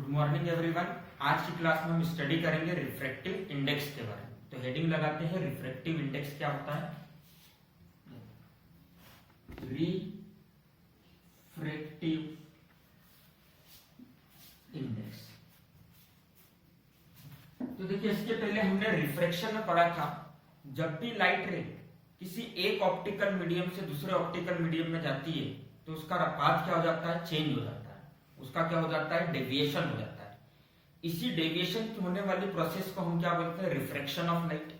Good morning everyone. आज की class में हम स्टडी करेंगे रिफ्रैक्टिव इंडेक्स के बारे में। तो हेडिंग लगाते हैं रिफ्रैक्टिव इंडेक्स क्या होता है। रिफ्रैक्टिव इंडेक्स, तो देखिए इसके पहले हमने रिफ्रैक्शन में पढ़ा था, जब भी लाइट रे किसी एक ऑप्टिकल मीडियम से दूसरे ऑप्टिकल मीडियम में जाती है तो उसका पाथ क्या हो जाता है, चेंज हो जाता है। उसका क्या हो जाता है, डेविएशन हो जाता है। इसी डेविएशन की होने वाली प्रोसेस को हम क्या बोलते हैं, रिफ्रैक्शन ऑफ लाइट,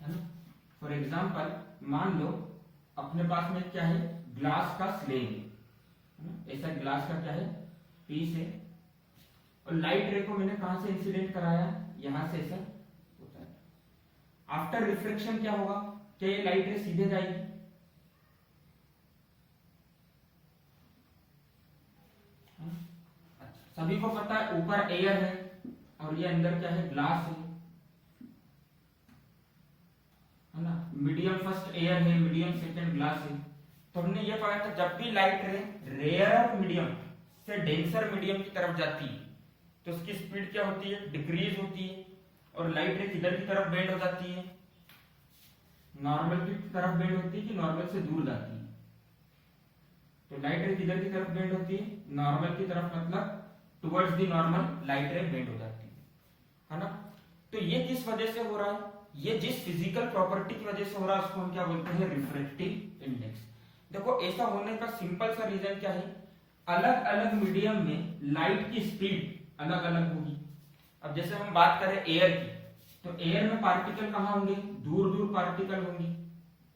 है ना। फॉर एग्जांपल मान लो अपने पास में क्या है, ग्लास का स्लेब है ना, ऐसा ग्लास का क्या है, पीस है, और लाइट रे को मैंने कहां से इंसिडेंट कराया, यहां से ऐसा होता है। आफ्टर रिफ्रैक्शन क्या होगा, क्या ये लाइट रे सीधे जाएगी, सभी को पता है ऊपर एयर है और ये अंदर क्या है, ग्लास है ना। मीडियम फर्स्ट एयर है, मीडियम सेकंड ग्लास है। तो हमने ये पढ़ा था जब भी लाइट रे रेयर मीडियम से डेंसर मीडियम की तरफ जाती है तो उसकी स्पीड क्या होती है, डिक्रीज होती है, और लाइट रे किधर की तरफ बेंड हो जाती है, नॉर्मल की तरफ बेंड होती है कि नॉर्मल से दूर जाती है। तो लाइट रे किधर की तरफ बेंड होती है, नॉर्मल की तरफ, मतलब टुवर्ड्स द नॉर्मल लाइट रे बेंड हो जाती है ना। तो ये किस वजह से हो रहा है, ये जिस फिजिकल प्रॉपर्टी की वजह से हो रहा है उसको हम क्या बोलते हैं, रिफ्रैक्टिव इंडेक्स। देखो ऐसा होने का सिंपल सा रीजन क्या है, अलग अलग मीडियम में लाइट की स्पीड अलग अलग होगी। अब जैसे हम बात करें एयर की, तो एयर में पार्टिकल कहां होंगे, दूर दूर पार्टिकल होंगे।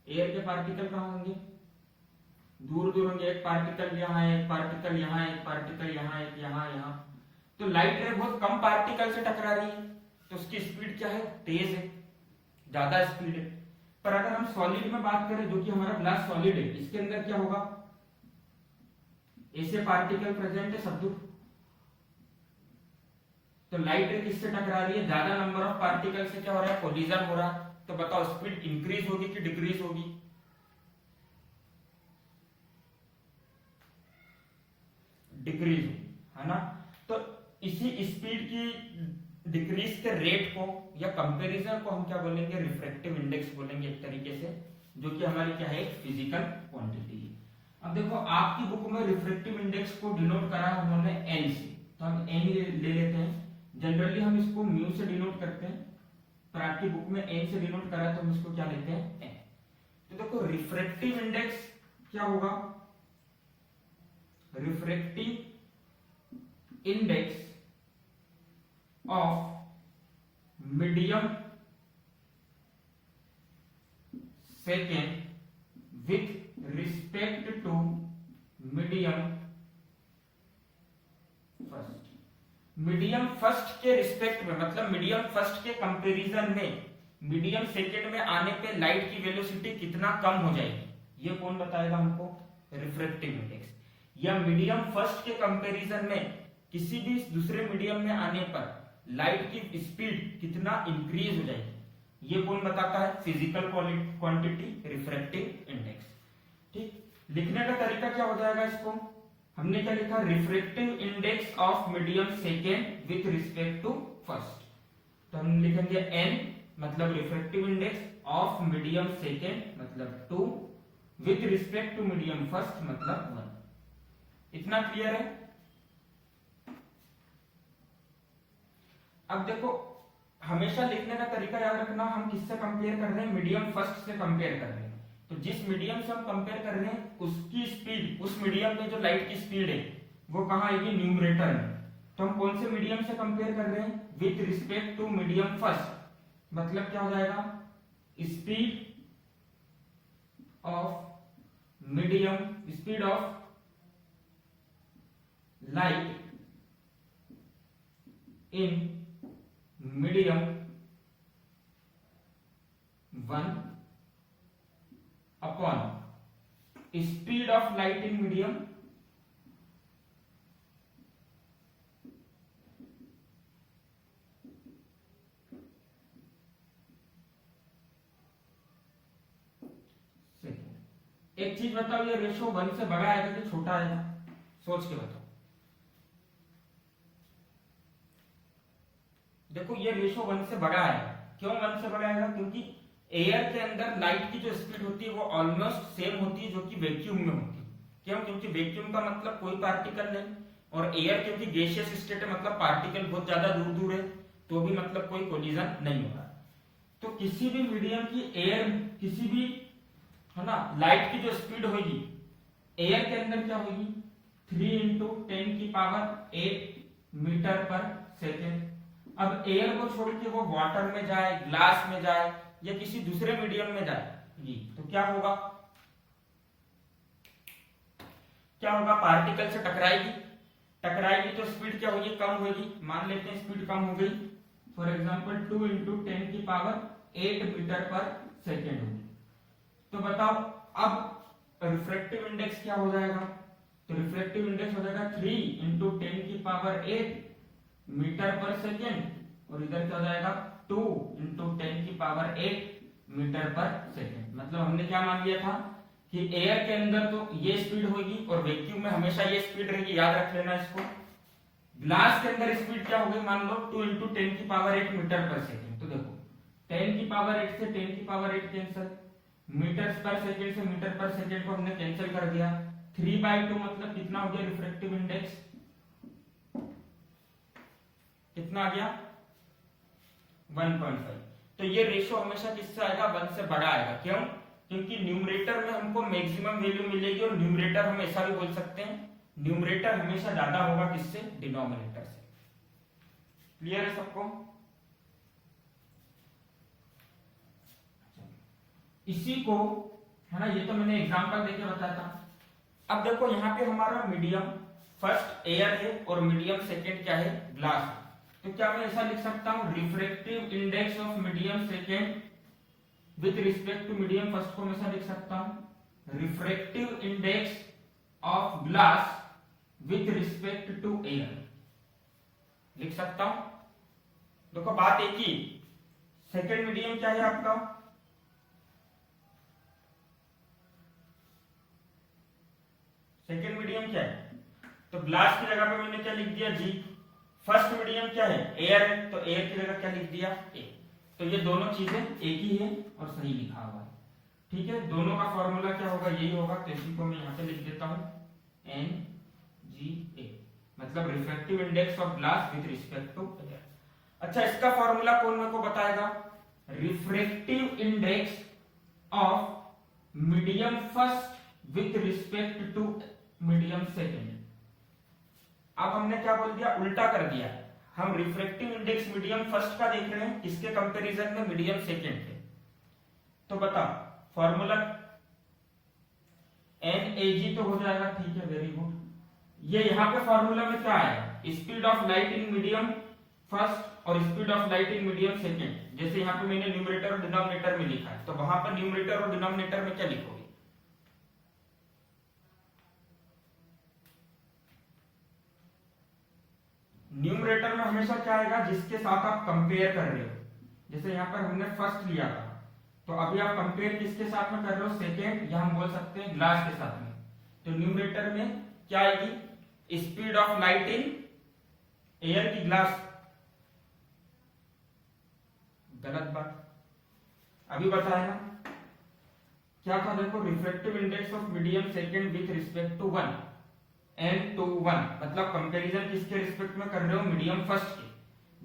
एयर के पार्टिकल कहां होंगे, दूर दूर होंगे। एक पार्टिकल यहाँ है, एक पार्टिकल यहाँ है, एक पार्टिकल यहाँ, एक यहाँ, यहाँ। तो लाइट रे बहुत कम पार्टिकल से टकरा रही है तो उसकी स्पीड क्या है, तेज है, ज्यादा स्पीड है। पर अगर हम सॉलिड में बात करें, जो कि हमारा ग्लास सॉलिड है, इसके अंदर क्या होगा, ऐसे पार्टिकल प्रेजेंट है सब दूर। तो लाइट रे किससे टकरा रही है, ज्यादा नंबर ऑफ पार्टिकल से क्या हो रहा है, कोलिजन हो रहा है। तो बताओ स्पीड इंक्रीज होगी कि डिक्रीज होगी, डिक्रीज है ना। तो इसी स्पीड की डिक्रीज के रेट को या कंपैरिजन को हम क्या बोलेंगे, रिफ्रैक्टिव इंडेक्स बोलेंगे एक तरीके से, जो कि हमारी क्या है, फिजिकल क्वांटिटी है। अब देखो आपकी बुक में रिफ्रैक्टिव इंडेक्स को डिनोट करा है उन्होंने एन से, तो हम एन ले लेते हैं। जनरली हम इसको म्यू से डिनोट करते हैं, पर आपकी बुक में एन से डिनोट करा है तो हम इसको क्या लेते हैं, एन। तो देखो रिफ्रैक्टिव इंडेक्स क्या होगा, refractive index of medium second with respect to medium first. Medium first के रिस्पेक्ट में, मतलब मीडियम फर्स्ट के कंपैरिजन में मीडियम सेकेंड में आने पे लाइट की वेलोसिटी कितना कम हो जाएगी, ये कौन बताएगा हमको, रिफ्रैक्टिव इंडेक्स। या मीडियम फर्स्ट के कंपैरिजन में किसी भी दूसरे मीडियम में आने पर लाइट की स्पीड कितना इंक्रीज हो जाएगी, ये कौन बताता है, फिजिकल क्वांटिटी, रिफ्रैक्टिव इंडेक्स। ठीक, लिखने का तरीका क्या हो जाएगा, इसको हमने क्या लिखा, refractive index of medium second with respect to first. तो हम लिखेंगे एन मतलब refractive index of medium second मतलब 2, with respect to medium first मतलब 1। इतना क्लियर है। अब देखो हमेशा लिखने का तरीका याद रखना, हम किससे कंपेयर कर रहे हैं, मीडियम फर्स्ट से कंपेयर कर रहे हैं। तो जिस मीडियम से हम कंपेयर कर रहे हैं उसकी स्पीड, उस मीडियम में जो लाइट की स्पीड है वो कहां आएगी, न्यूमरेटर में। तो हम कौन से मीडियम से कंपेयर कर रहे हैं, with respect to medium first, मतलब क्या हो जाएगा, speed of medium, speed of light in medium 1 upon speed of light in medium second. एक चीज बताओ, ये रेशो 1 से बड़ा आएगा कि छोटा आएगा, सोच के बताओ। देखो ये रेशो 1 से बड़ा है। क्यों 1 से बड़ा है? क्योंकि एयर के अंदर लाइट की जो स्पीड होती है वो ऑलमोस्ट सेम होती है जो कि वैक्यूम में होती है। क्यों? क्योंकि वैक्यूम का मतलब कोई पार्टिकल नहीं, और एयर क्योंकि गैसियस स्टेट है, मतलब पार्टिकल बहुत ज्यादा दूर दूर है, तो भी मतलब कोई कोलिजन नहीं होगा। तो किसी भी मीडियम की एयर, किसी भी है ना, लाइट की जो स्पीड होगी एयर के अंदर क्या होगी? 3 × 10⁸ मीटर पर सेकेंड। अब एयर को छोड़ के वो वाटर में जाए, ग्लास में जाए, या किसी दूसरे मीडियम में जाएगी तो क्या होगा? क्या होगा? पार्टिकल से टकराएगी, टकराएगी तो स्पीड क्या होगी? कम होगी। मान लेते हैं स्पीड कम हो गई, फॉर एग्जांपल 2 × 10⁸ मीटर पर सेकेंड होगी। तो बताओ अब रिफ्रैक्टिव इंडेक्स क्या हो जाएगा? तो रिफ्रैक्टिव इंडेक्स हो जाएगा 3 × 10⁸ मीटर पर सेकेंड, और इधर क्या हो जाएगा? 2 × 10⁸ मीटर पर सेकेंड। मतलब हमने क्या मान लिया था कि एयर के अंदर तो ये स्पीड होगी और वैक्यूम में हमेशा ये स्पीड रहेगी, याद रख लेना इसको। ग्लास के अंदर स्पीड क्या हो गई? मान लो 2 × 10⁸ मीटर पर सेकेंड। तो देखो 10⁸ से 10⁸ कैंसिल, मीटर पर सेकेंड से मीटर पर सेकेंड को हमने कैंसिल कर दिया। 3/2 मतलब कितना हो गया? रिफ्रैक्टिव इंडेक्स कितना आ गया? 1.5। तो ये रेशो हमेशा किससे आएगा? 1 से बड़ा आएगा। क्यों? क्योंकि न्यूमरेटर में हमको मैक्सिमम वैल्यू मिलेगी, और न्यूमरेटर हम ऐसा भी बोल सकते हैं, न्यूमरेटर हमेशा ज्यादा होगा किससे? डिनोमिनेटर से। क्लियर है सबको? इसी को है ना, ये तो मैंने एग्जांपल देके बताया था। अब देखो यहाँ पे हमारा मीडियम फर्स्ट एयर है और मीडियम सेकेंड क्या है? ग्लास है। तो क्या मैं ऐसा लिख सकता हूं? Refractive index of medium second with respect to medium first को मैं ऐसा लिख सकता हूं, refractive index of glass with respect to air लिख सकता हूं। देखो बात एक ही, सेकेंड मीडियम क्या है आपका? सेकेंड मीडियम क्या है? तो ग्लास की जगह पे मैंने क्या लिख दिया? जी। फर्स्ट मीडियम क्या है? एयर है, तो एयर की जगह क्या लिख दिया? ए। तो ये दोनों चीजें एक ही है और सही लिखा हुआ है। ठीक है, दोनों का फॉर्मूला क्या होगा? यही होगा। तो इसी को मैं यहाँ पे लिख देता हूं NGA, मतलब refractive index of glass with respect to air. अच्छा, इसका फॉर्मूला कौन मेरे को बताएगा? Refractive index of medium first with respect to medium second. अब हमने क्या बोल दिया? उल्टा कर दिया। हम रिफ्रैक्टिव इंडेक्स मीडियम फर्स्ट का देख रहे हैं, किसके कंपैरिजन में? मीडियम सेकेंड के। तो बता फॉर्मूला NAG तो हो जाएगा। ठीक है, वेरी गुड। ये यहां पे फॉर्मूला में क्या आया? Speed of light in medium first और speed of light in medium second. जैसे यहाँ पे मैंने न्यूमरेटर और डिनोमिनेटर में लिखा है, तो वहां पर न्यूमरेटर और डिनोमिनेटर में क्या लिखोगे? न्यूमरेटर में हमेशा क्या आएगा? जिसके साथ आप कंपेयर कर रहे हो। जैसे यहाँ पर हमने फर्स्ट लिया था, तो अभी आप कंपेयर किसके साथ में कर रहे हो? सेकेंड, या हम बोल सकते हैं ग्लास के साथ में। तो न्यूमरेटर में क्या आएगी? Speed of light in air की ग्लास। गलत बात, अभी बताया ना क्या था? देखो refractive index of medium second with respect to 1 n to 1, मतलब कंपैरिजन किसके रिस्पेक्ट में कर रहे हो? मीडियम फर्स्ट के।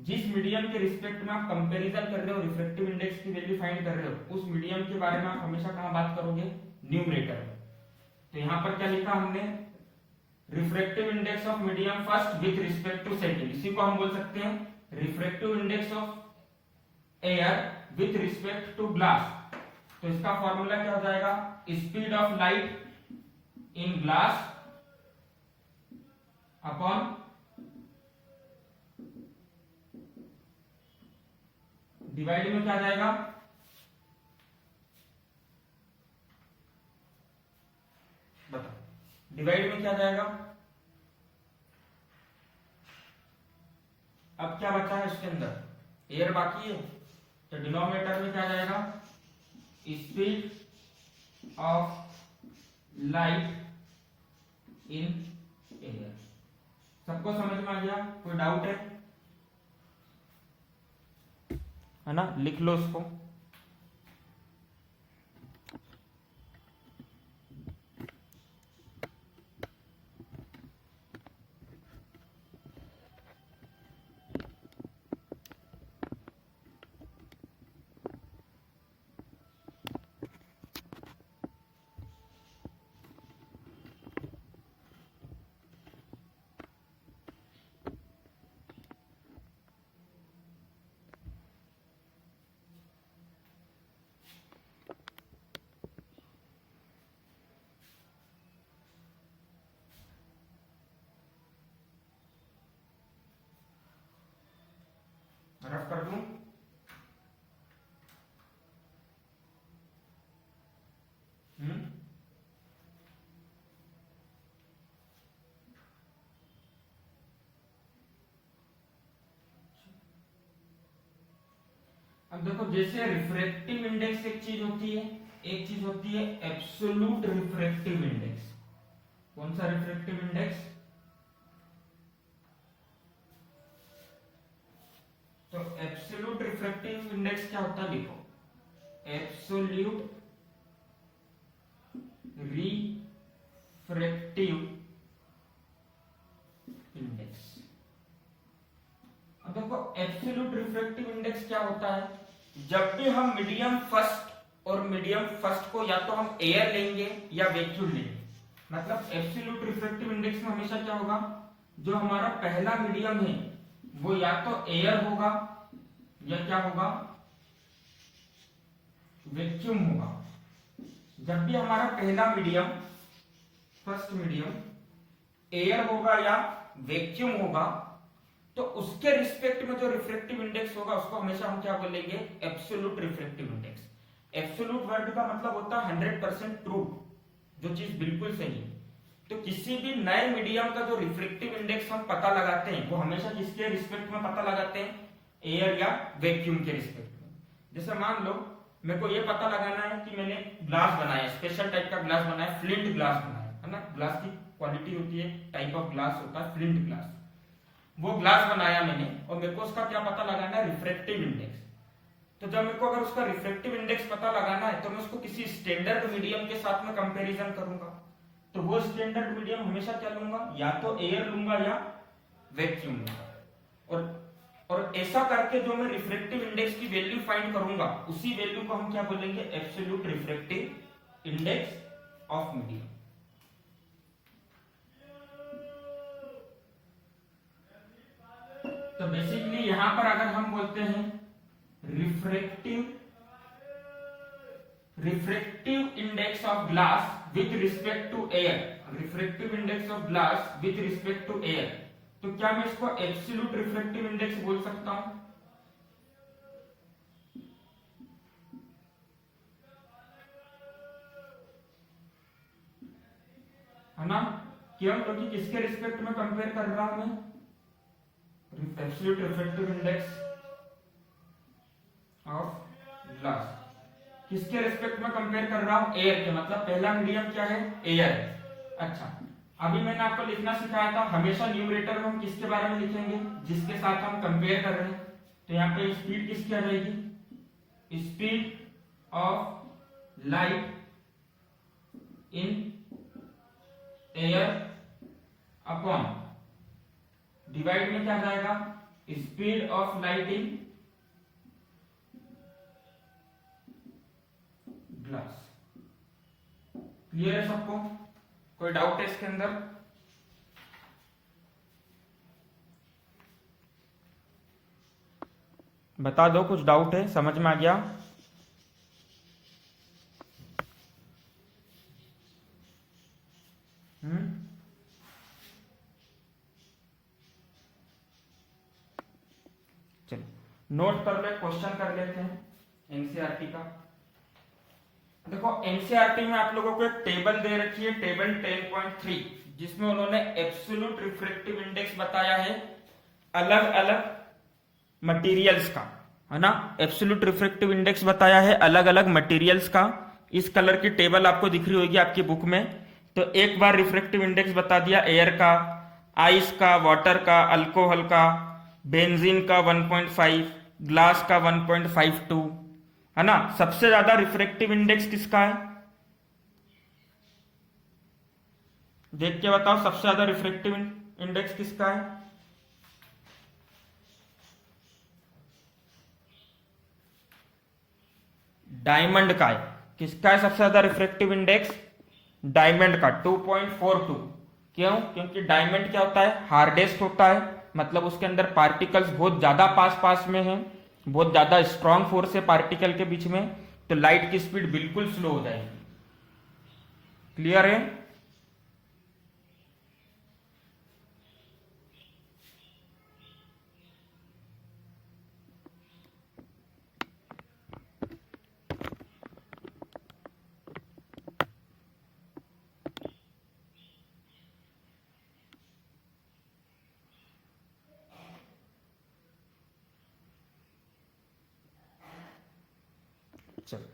जिस मीडियम के रिस्पेक्ट में आप कंपैरिजन कर रहे हो, रिफ्रैक्टिव इंडेक्स की वैल्यू फाइंड कर रहे हो, उस मीडियम के बारे में आप हमेशा कहां बात करोगे? न्यूमरेटर में। तो यहां पर क्या लिखा हमने? Refractive index of medium first with respect to second. इसी को हम बोल सकते हैं refractive index of air with respect to glass. तो इसका फॉर्मूला क्या हो जाएगा? Speed of light in glass upon divide में क्या आ जाएगा? बताओ डिवाइड में क्या आ जाएगा? अब क्या बचा है इसके अंदर? एयर बाकी है, तो डिनोमिनेटर में क्या आ जाएगा? Speed of light in air. सबको समझ में आ गया? कोई डाउट है? है ना, लिख लो उसको। रफ कर दूं? अब देखो, जैसे रिफ्रैक्टिव इंडेक्स एक चीज होती है, एक चीज होती है एब्सोल्यूट रिफ्रैक्टिव इंडेक्स। कौन सा रिफ्रैक्टिव इंडेक्स? तो एब्सोल्यूट रिफ्रैक्टिव इंडेक्स क्या होता है, देखो, एब्सोल्यूट रिफ्रैक्टिव इंडेक्स। अब देखो, एब्सोल्यूट रिफ्रैक्टिव इंडेक्स क्या होता है, जब भी हम मीडियम फर्स्ट और मीडियम फर्स्ट को या तो हम एयर लेंगे या वैक्यूम लेंगे, मतलब एब्सोल्यूट रिफ्रैक्टिव इंडेक्स में हमेशा क्या होगा, जो हमारा पहला मीडियम है वो या तो एयर होगा या क्या होगा, वैक्यूम होगा। जब भी हमारा पहला मीडियम, फर्स्ट मीडियम एयर होगा या वैक्यूम होगा, तो उसके रिस्पेक्ट में जो रिफ्रैक्टिव इंडेक्स होगा उसको हमेशा हम क्या बोलेंगे, absolute refractive index. Absolute word का मतलब होता है 100% ट्रू, जो चीज बिल्कुल सही है। तो किसी भी नए मीडियम का जो रिफ्रैक्टिव इंडेक्स हम पता लगाते हैं वो हमेशा किसके रिस्पेक्ट में पता लगाते हैं, एयर या वैक्यूम के रिस्पेक्ट में। जैसे मान लो मेरे को ये पता लगाना है कि मैंने ग्लास बनाया, स्पेशल टाइप का ग्लास बनाया, फ्लिंट ग्लास बनाया, है ना, ग्लास की क्वालिटी होती है, टाइप ऑफ ग्लास होता है फ्लिंट ग्लास। वो ग्लास बनाया मैंने और मेरे को उसका क्या पता लगाना है, रिफ्रैक्टिव इंडेक्स। तो जब मेरे को अगर उसका रिफ्रैक्टिव इंडेक्स पता लगाना है तो मैं उसको किसी स्टैंडर्ड मीडियम के साथ में कंपैरिजन करूंगा। तो वो स्टैंडर्ड मीडियम हमेशा क्या लूंगा, या तो एयर लूंगा या वैक्यूम लूंगा। और ऐसा करके जो मैं रिफ्रैक्टिव इंडेक्स की वैल्यू फाइंड करूंगा, उसी वैल्यू को हम क्या बोलेंगे, absolute refractive index of medium. तो बेसिकली यहां पर अगर हम बोलते हैं refractive index of glass with respect to air, refractive index of glass with respect to air, तो क्या मैं इसको एब्सोल्यूट रिफ्रैक्टिव इंडेक्स बोल सकता हूं? है ना, क्यों? क्योंकि किसके रिस्पेक्ट में कंपेयर कर रहा हूं मैं, absolute refractive index of glass. किसके रिस्पेक्ट में कंपेयर कर रहा हूं, एयर के, मतलब पहला मीडियम क्या है, एयर। अच्छा, अभी मैंने आपको लिखना सिखाया था, हमेशा न्यूमरेटर में हम किसके बारे में लिखेंगे, जिसके साथ हम कंपेयर कर रहे हैं। तो यहाँ पे स्पीड किसकी आ जाएगी, speed of light in air upon, divide में क्या जाएगा, speed of light in glass. Clear है सबको? कोई डाउट है इसके अंदर? बता दो, कुछ डाउट है, समझ में आ गया? चलो नोट कर ले, क्वेश्चन कर लेते हैं एनसीईआरटी का। देखो, एनसीईआरटी में आप लोगों को एक टेबल दे रखी है, टेबल 10.3, जिसमें उन्होंने एब्सोल्यूट रिफ्रैक्टिव इंडेक्स बताया है अलग अलग मटेरियल्स का, है ना, एब्सोल्यूट रिफ्रैक्टिव इंडेक्स बताया है अलग अलग मटेरियल्स का। इस कलर की टेबल आपको दिख रही होगी आपकी बुक में। तो एक बार रिफ्रैक्टिव इंडेक्स बता दिया एयर का, आइस का, वाटर का, अल्कोहल का, बेंजीन का 1.5, ग्लास का 1.52 है ना। सबसे ज्यादा रिफ्रैक्टिव इंडेक्स किसका है, देख के बताओ, सबसे ज्यादा रिफ्रैक्टिव इंडेक्स किसका है। डायमंड का है। किसका है सबसे ज्यादा रिफ्रैक्टिव इंडेक्स, डायमंड का 2.42। क्यों, क्योंकि डायमंड क्या होता है, हार्डेस्ट होता है, मतलब उसके अंदर पार्टिकल्स बहुत ज्यादा पास पास में हैं, बहुत ज्यादा स्ट्रॉन्ग फोर्स है पार्टिकल के बीच में, तो लाइट की स्पीड बिल्कुल स्लो हो जाएगी। क्लियर है। चलो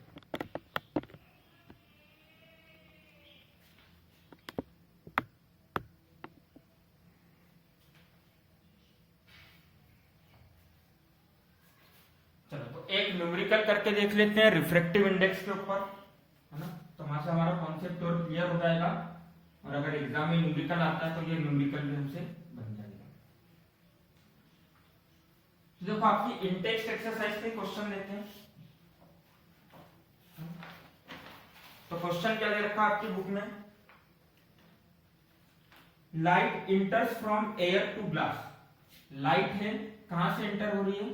चलो तो एक न्यूमेरिकल करके देख लेते हैं रिफ्रैक्टिव इंडेक्स के ऊपर, है ना। तो वहां से हमारा कॉन्सेप्ट और क्लियर हो जाएगा, और अगर एग्जाम में न्यूमेरिकल आता है तो ये न्यूमेरिकल भी हमसे बन जाएगा। तो देखो आपकी इंटेक्स्ट एक्सरसाइज के क्वेश्चन लेते हैं। तो क्वेश्चन क्या दे रखा है आपकी बुक में, light enters from air to glass. Light है, कहां से इंटर हो रही है,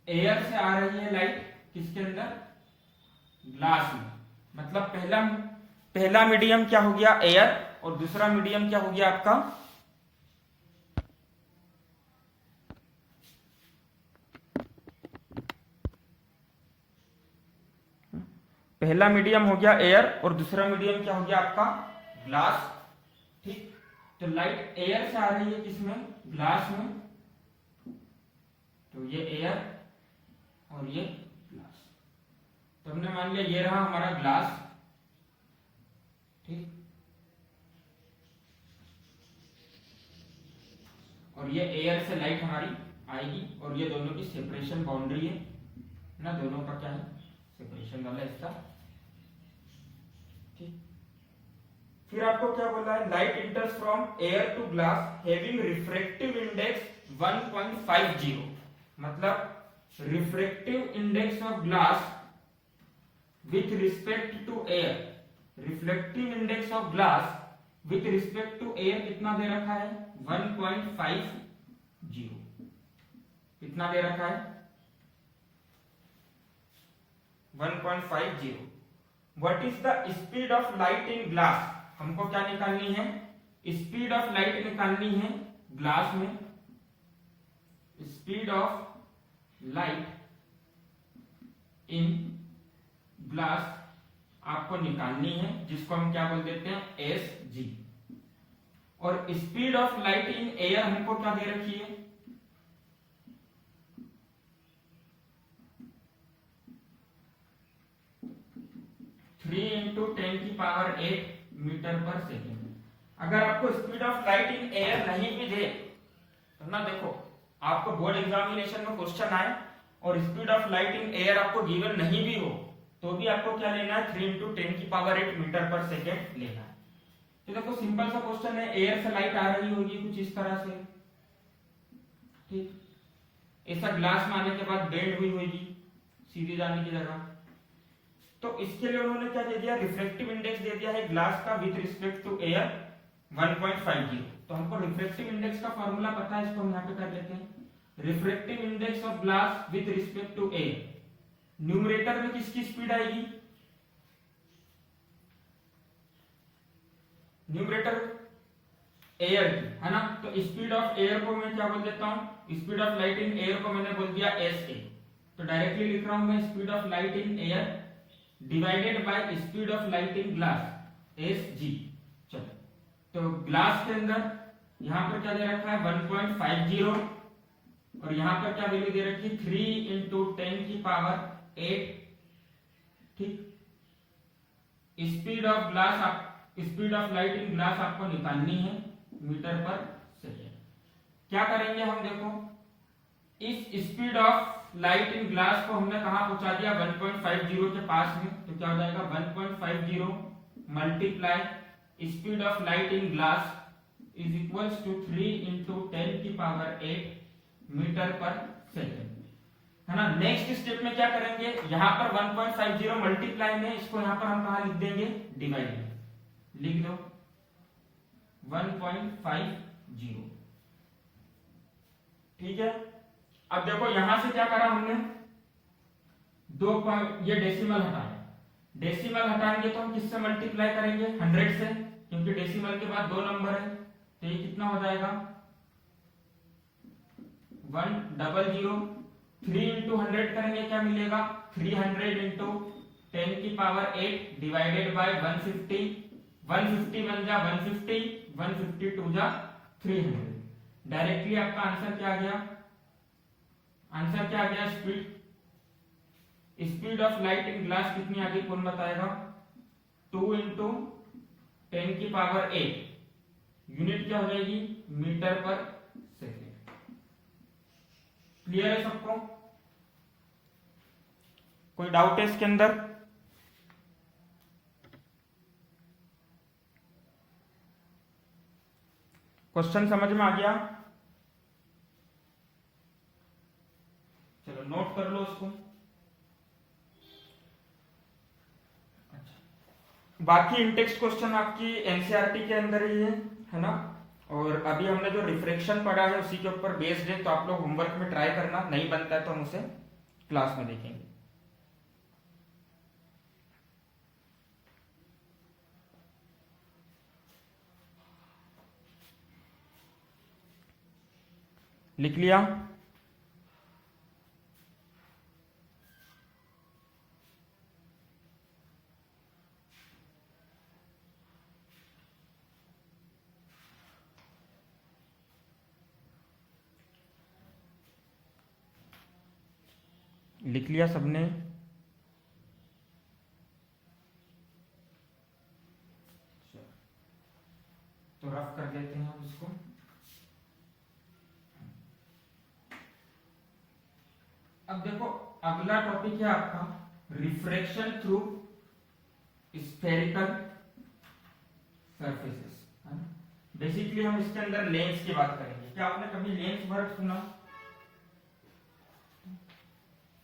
एयर से आ रही है लाइट, किसके अंदर, ग्लास में। मतलब पहला मीडियम क्या हो गया, एयर, और दूसरा मीडियम क्या हो गया आपका, पहला मीडियम हो गया एयर और दूसरा मीडियम क्या हो गया आपका, ग्लास। ठीक, तो लाइट एयर से आ रही है किसमें, ग्लास में, तो ये एयर और ये ग्लास। तो हमने मान लिया ये रहा हमारा ग्लास, ठीक, और ये एयर से लाइट हमारी आएगी, और ये दोनों की सेपरेशन बाउंड्री है ना, दोनों का क्या है, सेपरेशन वाला हिस्सा। ठीक, फिर आपको क्या बोला है, light enters from air to glass having refractive index 1.50। मतलब refractive index of glass with respect to air, reflective index of glass with respect to air कितना दे रखा है, 1.50। कितना दे रखा है, 1.50। What is the speed of light in glass, हमको क्या निकालनी है, स्पीड ऑफ लाइट निकालनी है ग्लास में। Speed of light in glass आपको निकालनी है, जिसको हम क्या बोल देते हैं, एस जी। और speed of light in air हमको क्या दे रखी है, 3 × 10⁸ मीटर पर सेकेंड। अगर आपको speed of light in air नहीं भी दे तो ना, देखो आपको बोर्ड एग्जामिनेशन में क्वेश्चन आए और speed of light in air आपको गिवन नहीं भी हो, तो भी आपको क्या लेना है, 3 × 10⁸ मीटर पर सेकेंड लेना है। तो देखो सिंपल सा क्वेश्चन है, एयर से लाइट आ रही होगी कुछ इस तरह से, ठीक, ऐसा ग्लास में आने के बाद बेंड हुई होगी सीधे जाने की जगह। तो इसके लिए उन्होंने क्या दे दिया, रिफ्रैक्टिव इंडेक्स दे दिया है ग्लास का विद रिस्पेक्ट टू एयर 1.50। तो हमको रिफ्रैक्टिव इंडेक्स का फॉर्मूला पता है, इसको हम यहाँ पे कर लेते हैं। Refractive index of glass with respect to air, numerator में किसकी स्पीड आएगी, न्यूमरेटर एयर की, है ना। तो स्पीड ऑफ एयर को मैं क्या बोल देता हूं, speed of light in air को मैंने बोल दिया एस ए। तो डायरेक्टली लिख रहा हूं मैं speed of light in air divided by speed of light in glass S G. चलो, तो ग्लास के अंदर यहां पर क्या दे रखा है, 1.50, और यहां पर क्या वैल्यू दे रखी है, 3 × 10⁸। ठीक, speed of glass, speed of light in glass आपको निकालनी है मीटर पर सेकेंड। क्या करेंगे हम, देखो इस speed of light in glass को हमने कहा पहुंचा दिया 1.50 के पास में, तो क्या हो जाएगा 1.50 multiply speed of light in glass is equals to 3 into 10 की पावर 8 मीटर पर सेकेंड, है ना। नेक्स्ट स्टेप में क्या करेंगे, यहां पर 1.50 मल्टीप्लाई में इसको यहां पर हम कहा लिख देंगे डिवाइड में, लिख दो 1.50, ठीक है। अब देखो यहां से क्या करा हमने, ये डेसिमल हटाया, डेसिमल हटाएंगे तो हम किससे मल्टीप्लाई करेंगे 100 से, क्योंकि डेसिमल के बाद 2 नंबर है, तो ये कितना हो जाएगा 100, 3 इंटू 100 करेंगे क्या मिलेगा 300 इंटू 10 की पावर 8 डिवाइडेड बाय 150, 150 बन जा 150, 152 जा 300, डायरेक्टली आपका आंसर क्या आ गया, आंसर क्या आ गया, speed of light in glass कितनी आ गई, कौन बताएगा, 2 इंटू 10 की पावर 8, यूनिट क्या हो जाएगी मीटर पर सेकेंड। क्लियर है सबको, कोई डाउट है इसके अंदर? क्वेश्चन समझ में आ गया? चलो नोट कर लो उसको। अच्छा, बाकी इनटेक्स्ट क्वेश्चन आपकी एनसीईआरटी के अंदर ही है ना। और अभी हमने जो रिफ्रैक्शन पढ़ा है उसी के ऊपर बेस्ड है, तो आप लोग होमवर्क में ट्राई करना, नहीं बनता है तो हम उसे क्लास में देखेंगे। लिख लिया? लिख लिया सबने? तो रफ कर देते हैं उसको। अब देखो अगला टॉपिक है आपका रिफ्रैक्शन थ्रू स्फेरिकल सरफेसेस, है ना। बेसिकली हम इसके अंदर लेंस की बात करेंगे। क्या आपने कभी लेंस वर्ड सुना?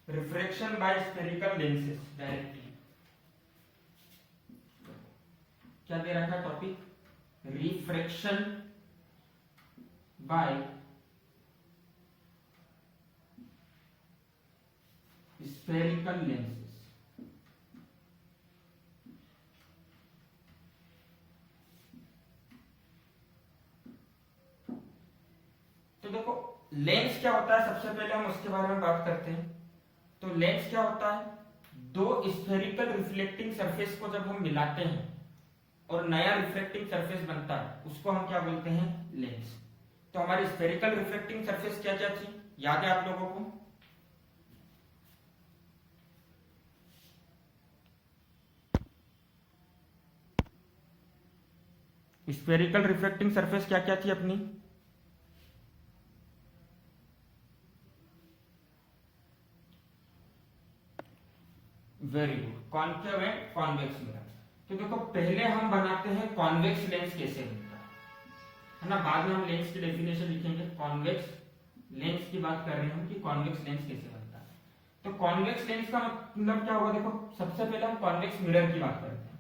Refraction by spherical lenses directly, क्या दे रखा है topic, refraction by spherical lenses. तो देखो लेंस क्या होता है, सबसे पहले हम उसके बारे में बात करते हैं। तो लेंस क्या होता है, दो स्फेरिकल रिफ्लेक्टिंग सरफेस को जब हम मिलाते हैं और नया रिफ्लेक्टिंग सरफेस बनता है, उसको हम क्या बोलते हैं, लेंस। तो हमारी स्फेरिकल रिफ्लेक्टिंग सरफेस क्या क्या थी, याद है आप लोगों को? स्फेरिकल रिफ्लेक्टिंग सरफेस क्या क्या थी अपनी? Very good, concave and convex mirror. तो देखो पहले हम बनाते हैं कॉन्वेक्स लेंस कैसे बनता है ना, बाद में हम लेंस की डेफिनेशन लिखेंगे। कॉन्वेक्स लेंस की बात कर रहे हैं कि कॉन्वेक्स लेंस कैसे बनता है। तो कॉन्वेक्स लेंस का मतलब क्या होगा, देखो सबसे पहले हम कॉन्वेक्स मिरर की बात करते हैं।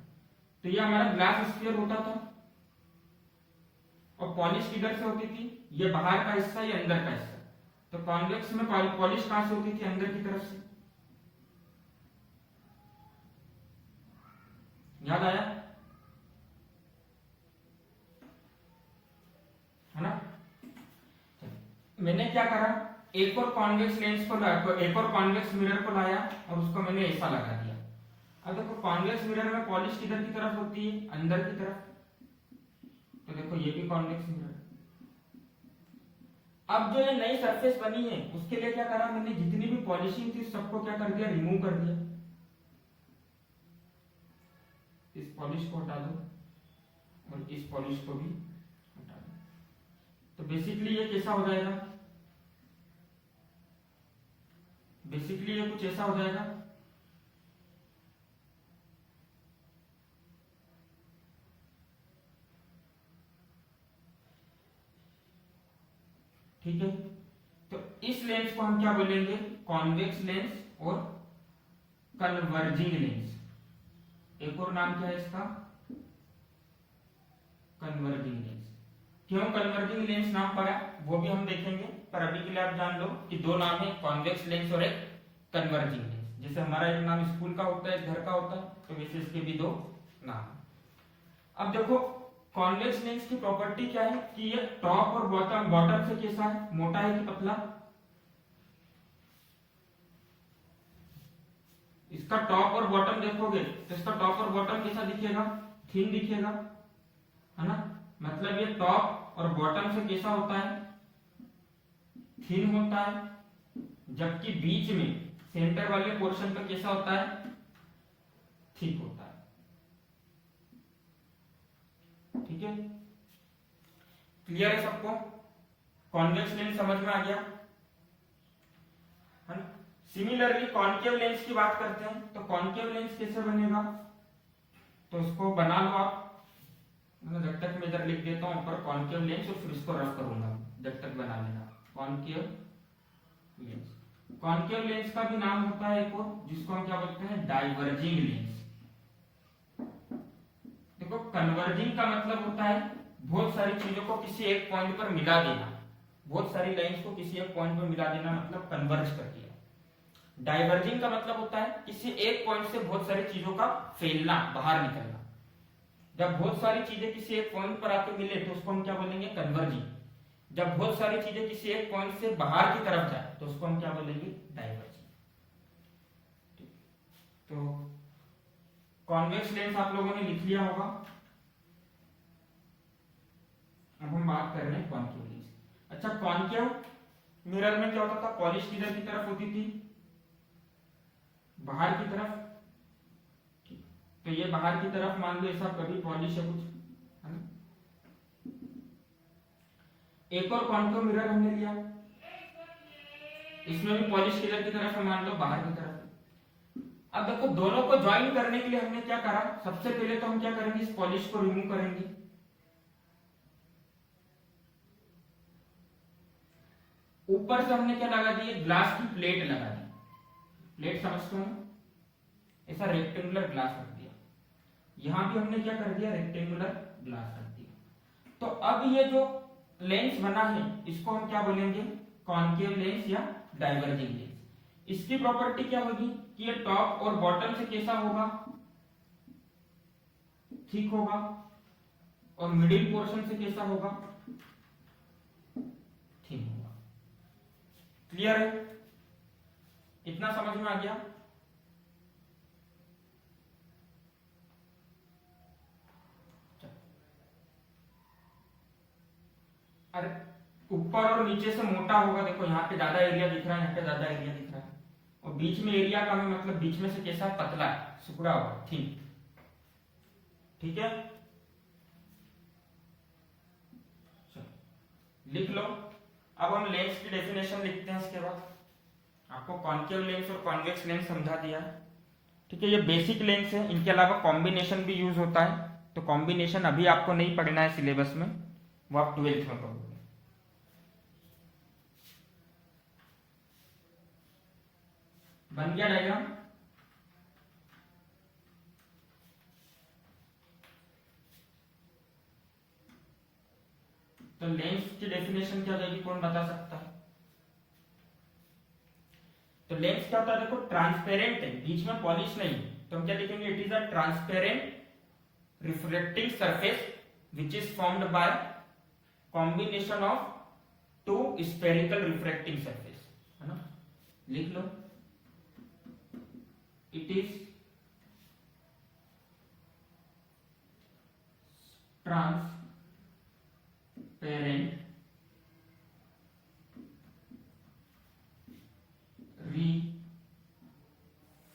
तो ये हमारा ग्लास स्फीयर होता था और पॉलिश किधर से होती थी, ये बाहर का हिस्सा, ये अंदर का हिस्सा। तो कॉन्वेक्स में पॉलिश कहां से होती थी, अंदर की तरफ से। याद आया, है ना। मैंने क्या करा, एक और कॉन्वेक्स लेंस को लाया, तो एक और कॉन्वेक्स मिरर को लाया और उसको मैंने ऐसा लगा दिया। अब देखो कॉन्वेक्स मिरर में पॉलिश किधर की तरफ होती है, अंदर की तरफ। तो देखो ये भी कॉन्वेक्स मिरर। अब जो ये नई सरफेस बनी है उसके लिए क्या करा मैंने, जितनी भी पॉलिशिंग थी सबको क्या कर दिया, रिमूव कर दिया। इस पॉलिश को हटा दो और इस पॉलिश को भी हटा दो। तो बेसिकली ये कैसा हो जाएगा, बेसिकली ये कुछ ऐसा हो जाएगा। ठीक है, तो इस लेंस को हम क्या बोलेंगे, कॉन्वेक्स लेंस और कन्वर्जिंग लेंस। एक और नाम क्या है इसका, कन्वर्जिंग लेंस। क्यों कन्वर्जिंग लेंस नाम पड़ा वो भी हम देखेंगे, पर अभी के लिए आप जान लो कि दो नाम है, कॉन्वेक्स लेंस और एक कन्वर्जिंग लेंस। जैसे हमारा एक नाम स्कूल का होता है, घर का होता है, तो वैसे इसके भी दो नाम। अब देखो कॉन्वेक्स लेंस की प्रॉपर्टी क्या है कि ये टॉप और बॉटम से कैसा है, मोटा है कि पतला। इसका टॉप और बॉटम देखोगे तो इसका टॉप और बॉटम कैसा दिखेगा, थिन दिखेगा, है ना। मतलब ये टॉप और बॉटम से कैसा होता है, थिन होता है, जबकि बीच में सेंटर वाले पोर्शन पे कैसा होता है, थिक होता है। ठीक है, क्लियर है सबको, कॉन्वेक्स लेंस समझ में आ गया है ना। सिमिलरली कॉनकेव लेंस की बात करते हैं, तो कॉनकेव लेंस कैसे बनेगा, तो उसको बना लो आप, जब तक मैं इधर लिख देता हूं ऊपर कॉनकेव लेंस और फिर इसको रफ करूंगा, जब तक बना लेना कॉनकेव लेंस। कॉनकेव लेंस का भी नाम होता है एक और, जिसको हम क्या बोलते हैं, डाइवर्जिंग लेंस। देखो कन्वर्जिंग का मतलब होता है बहुत सारी चीजों को किसी एक पॉइंट पर मिला देना, बहुत सारी लाइंस को किसी एक पॉइंट पर मिला देना, मतलब कन्वर्ज कर दिया। डाइवर्जिंग का मतलब होता है किसी एक पॉइंट से बहुत सारी चीजों का फैलना, बाहर निकलना। जब बहुत सारी चीजें किसी एक पॉइंट पर आके मिले तो उसको हम क्या बोलेंगे, कन्वर्जिंग। जब बहुत सारी चीजें किसी एक पॉइंट से बाहर की तरफ जाए तो उसको हम क्या बोलेंगे, डाइवर्जिंग। तो कॉन्वेक्स लेंस आप लोगों ने लिख लिया होगा। अब हम बात कर रहे हैं कॉनकेव लेंस। अच्छा, कॉनकेव मिरर में क्या होता था, पॉलिश किधर की तरफ होती थी, बाहर की तरफ। तो ये बाहर की तरफ मान लो ऐसा कभी पॉलिश है कुछ, है ना। एक और कॉनकेव मिरर हमने लिया, इसमें भी पॉलिश किधर की तरफ है, मान लो बाहर की तरफ। अब देखो दोनों को ज्वाइन करने के लिए हमने क्या करा, सबसे पहले तो हम क्या करेंगे, इस पॉलिश को रिमूव करेंगे। ऊपर से हमने क्या लगा दी, ग्लास की प्लेट लगा दी। प्लेट समझते हो, ऐसा रेक्टेंगुलर ग्लास रख दिया। यहां भी हमने क्या कर दिया, रेक्टेंगुलर ग्लास रख दिया। तो अब ये जो लेंस बना है इसको हम क्या बोलेंगे, कॉनकेव लेंस या डाइवर्जिंग लेंस। इसकी प्रॉपर्टी क्या होगी कि ये टॉप और बॉटम से कैसा होगा, ठीक होगा, और मिडिल पोर्शन से कैसा होगा, थिन होगा। क्लियर है, इतना समझ में आ गया। अरे ऊपर और नीचे से मोटा होगा, देखो यहाँ पे ज्यादा एरिया दिख रहा है, यहाँ पे ज्यादा एरिया दिख रहा है, और बीच में एरिया कम है, मतलब बीच में से कैसा पतला है, सुकड़ा होगा, ठीक। ठीक है, लिख लो। अब हम लेंस की डेफिनेशन लिखते हैं, इसके बाद आपको कॉनकेव लेंस और कॉन्वेक्स लेंस समझा दिया है। ठीक है, ये बेसिक लेंस है, इनके अलावा कॉम्बिनेशन भी यूज होता है, तो कॉम्बिनेशन अभी आपको नहीं पढ़ना है सिलेबस में, वो आप 12th में पढ़ोगे। बन गया डायग्राम। तो लेंस की डेफिनेशन क्या जाएगी, कौन बता सकता है। तो लेंस क्या होता है, देखो ट्रांसपेरेंट है, बीच में पॉलिश नहीं, तो हम क्या लिखेंगे, it is a transparent reflecting surface which is formed by combination of two spherical refracting surface, है ना। लिख लो, it is transparent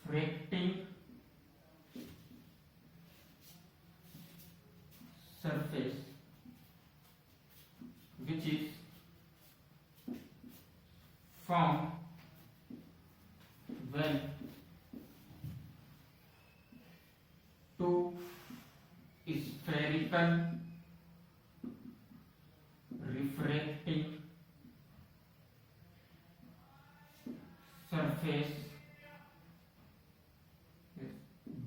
refracting surface which is formed spherical refracting surface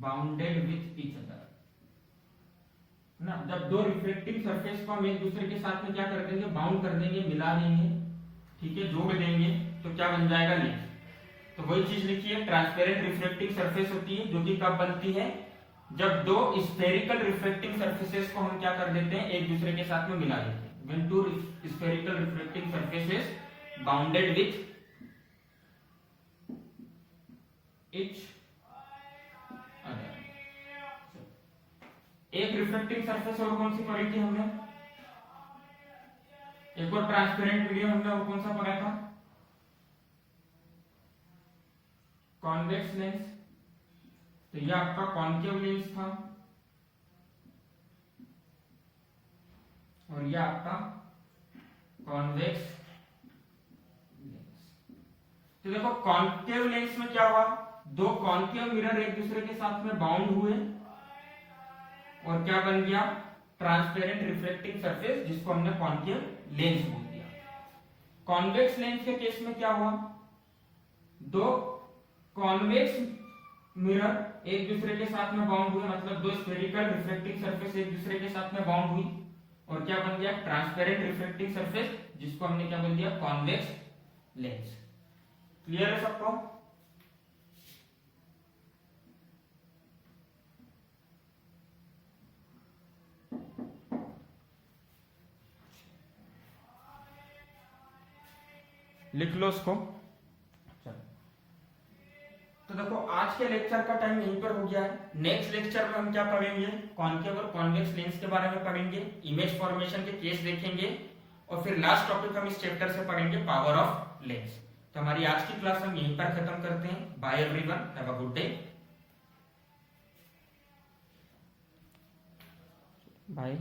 bounded with each other ना। जब दो reflecting surface को हम एक दूसरे के साथ में क्या कर देंगे, बाउंड कर देंगे, मिला देंगे, ठीक है, जोड़ देंगे, तो क्या बन जाएगा, लेंस। तो वही चीज लिखिए, ट्रांसपेरेंट रिफ्लेक्टिंग सरफेस होती है जो कि कब बनती है, जब दो स्फेरिकल रिफ्लेक्टिंग सरफेसेस को हम क्या कर देते हैं, एक दूसरे के साथ में मिला देते हैं। When two spherical reflecting surfaces bounded with each other. एक रिफ्लेक्टिंग सरफेस और कौन सी पढ़ी थी हमने, एक और ट्रांसपेरेंट मीडियम हमने और कौन सा पढ़ा था, कॉन्वेक्स लेंस। तो यह आपका कॉन्केव लेंस था और यह आपका कॉन्वेक्स लेंस। तो देखो कॉन्केव लेंस में क्या हुआ, दो कॉन्केव मिरर एक दूसरे के साथ में बाउंड हुए और क्या बन गया, ट्रांसपेरेंट रिफ्लेक्टिंग सरफेस, जिसको हमने कॉन्केव लेंस बोल दिया। कॉन्वेक्स लेंस के केस में क्या हुआ, दो कॉन्वेक्स मिरर एक दूसरे के साथ में बाउंड हुए, मतलब दो स्फेरिकल रिफ्लेक्टिंग सरफेस एक दूसरे के साथ में बाउंड हुई और क्या बन गया, ट्रांसपेरेंट रिफ्लेक्टिंग सरफेस, जिसको हमने क्या बोल दिया, कॉन्वेक्स लेंस। क्लियर है सबको। लिख लो उसको। तो देखो आज के लेक्चर का टाइम यहीं पर हो गया है। नेक्स्ट लेक्चर में हम क्या पढ़ेंगे, कॉन्केव और कॉन्वेक्स लेंस के बारे में पढ़ेंगे, इमेज फॉर्मेशन के केस देखेंगे और फिर लास्ट टॉपिक हम इस चैप्टर से पढ़ेंगे पावर ऑफ लेंस। तो हमारी आज की क्लास हम यहीं पर खत्म करते हैं। Bye everyone, have a good day, bye.